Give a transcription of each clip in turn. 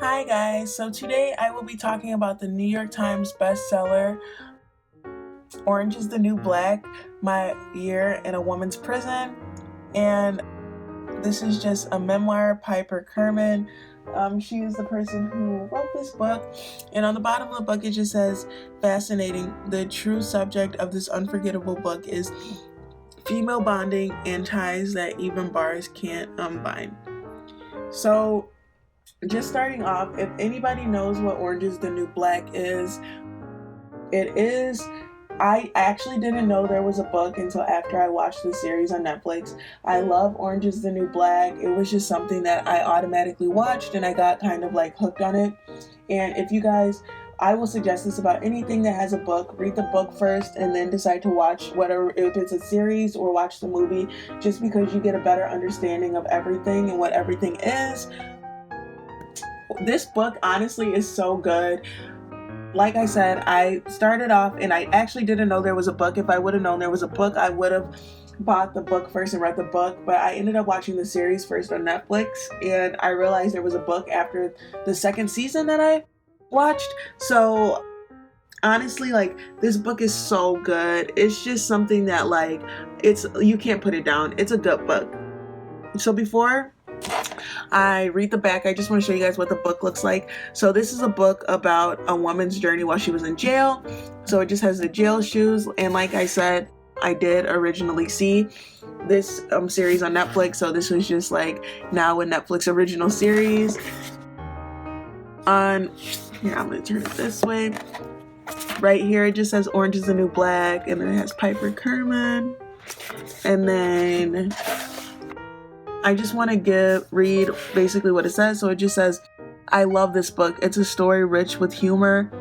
Hi guys, so today I will be talking about the New York Times bestseller, Orange is the New Black, My Year in a Woman's Prison. And this is just a memoir, Piper Kerman. She is the person who wrote this book. And on the bottom of the book, it just says, fascinating. The true subject of this unforgettable book is female bonding and ties that even bars can't unbind. So just starting off, if anybody knows what Orange is the New Black is, I actually didn't know there was a book until after I watched the series on Netflix. I love Orange is the New Black. It was just something that I automatically watched and I got kind of like hooked on it. And if you guys, I will suggest this about anything that has a book. Read the book first and then decide to watch whatever, if it's a series or watch the movie, just because you get a better understanding of everything and what everything is. This book honestly is so good. Like I said, I started off and I actually didn't know there was a book. If I would have known there was a book, I would have bought the book first and read the book. But I ended up watching the series first on Netflix, and I realized there was a book after the second season that I watched. So honestly, like, this book is so good. It's just something that, like, you can't put it down. It's a good book. So before I read the back, I just want to show you guys what the book looks like. So this is a book about a woman's journey while she was in jail. So it just has the jail shoes, and like I said, I did originally see this series on Netflix, so this was just like now a Netflix original series. Here, I'm gonna turn it this way. Right here it just says Orange is the New Black, and then it has Piper Kerman, and then I just want to read basically what it says. So it just says, I love this book. It's a story rich with humor,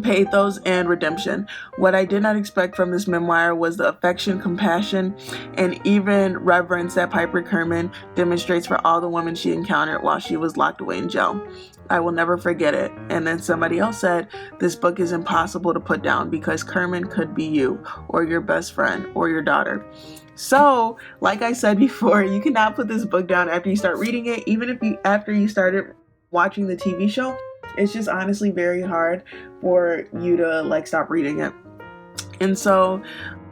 pathos, and redemption. What I did not expect from this memoir was the affection, compassion, and even reverence that Piper Kerman demonstrates for all the women she encountered while she was locked away in jail. I will never forget it. And then somebody else said, this book is impossible to put down because Kerman could be you, or your best friend, or your daughter. So, like I said before, you cannot put this book down after you start reading it, even if after you started watching the TV show. It's just honestly very hard for you to like stop reading it. And so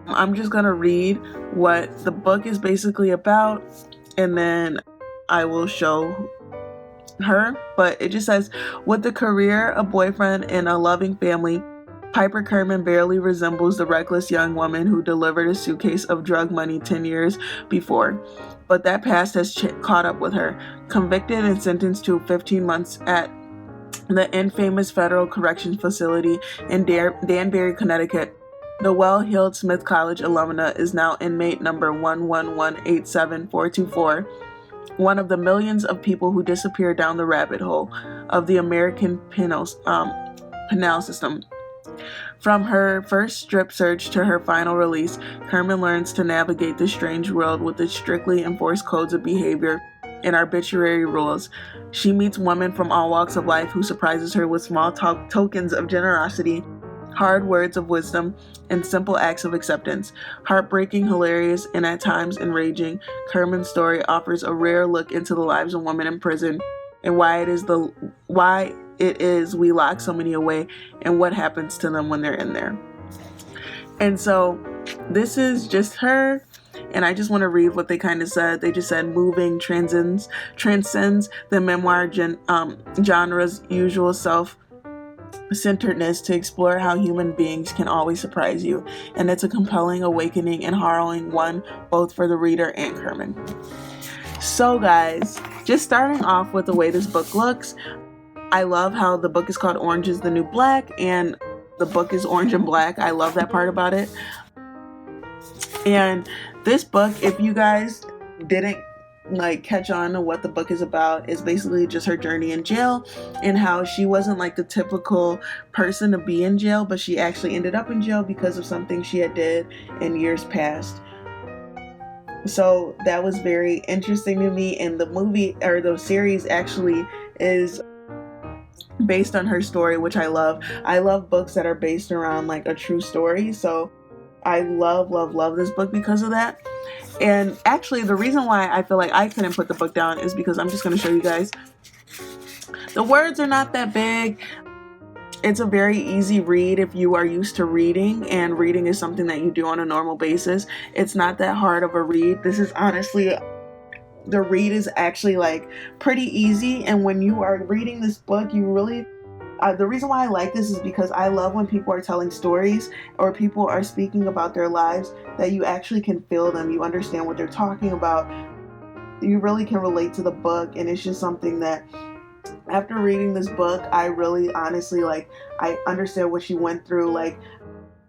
I'm just gonna read what the book is basically about, and then I will show her. But it just says, with a career, a boyfriend, and a loving family, Piper Kerman barely resembles the reckless young woman who delivered a suitcase of drug money 10 years before. But that past has caught up with her. Convicted and sentenced to 15 months at the infamous federal corrections facility in Danbury, Connecticut, the well-heeled Smith College alumna is now inmate number 1118744, one of the millions of people who disappear down the rabbit hole of the American penal system. From her first strip search to her final release, Kerman learns to navigate this strange world with its strictly enforced codes of behavior and arbitrary rules. She meets women from all walks of life who surprises her with small tokens of generosity, hard words of wisdom, and simple acts of acceptance. Heartbreaking, hilarious, and at times enraging, Kerman's story offers a rare look into the lives of women in prison and why it is we lock so many away and what happens to them when they're in there. And so this is just her, and I just want to read what they kind of said. They just said, moving transcends the memoir genre's usual self-centeredness to explore how human beings can always surprise you, and it's a compelling, awakening, and harrowing one both for the reader and Kerman. So guys, just starting off with the way this book looks, I love how the book is called Orange is the New Black, and the book is orange and black. I love that part about it. And this book, if you guys didn't like catch on to what the book is about, is basically just her journey in jail and how she wasn't like the typical person to be in jail, but she actually ended up in jail because of something she had did in years past. So that was very interesting to me, and the movie or the series actually is based on her story, which I love. I love books that are based around like a true story, so I love this book because of that. And actually the reason why I feel like I couldn't put the book down is because I'm just going to show you guys The words are not that big. It's a very easy read if you are used to reading, and reading is something that you do on a normal basis. It's not that hard of a read. This is honestly, the read is actually like pretty easy, and when you are reading this book, you really the reason why I like this is because I love when people are telling stories or people are speaking about their lives that you actually can feel them, you understand what they're talking about, you really can relate to the book. And it's just something that after reading this book, I really honestly, like, I understand what she went through. Like,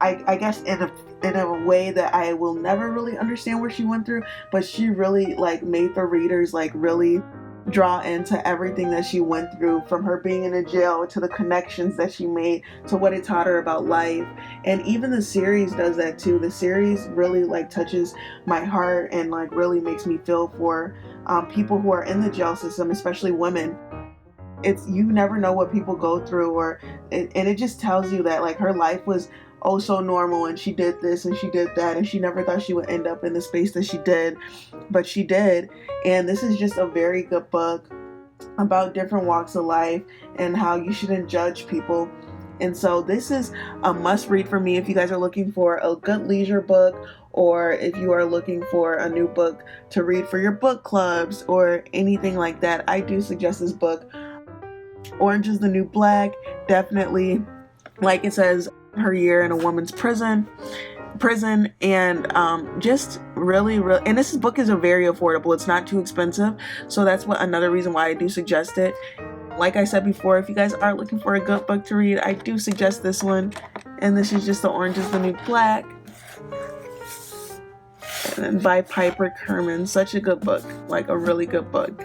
I guess in a way that I will never really understand what she went through, but she really like made the readers like really draw into everything that she went through, from her being in a jail to the connections that she made to what it taught her about life. And even the series does that too. The series really like touches my heart and like really makes me feel for people who are in the jail system, especially women. It's, you never know what people go through, and it just tells you that like her life was oh so normal, and she did this and she did that, and she never thought she would end up in the space that she did, but she did. And this is just a very good book about different walks of life and how you shouldn't judge people. And so this is a must read for me if you guys are looking for a good leisure book, or if you are looking for a new book to read for your book clubs or anything like that. I do suggest this book. Orange is the New Black. Definitely, like it says, her year in a woman's prison, and just really, and this book is very affordable. It's not too expensive, so that's another reason why I do suggest it. Like I said before, if you guys are looking for a good book to read, I do suggest this one. And this is just the Orange is the New Black, and by Piper Kerman. Such a good book, like a really good book.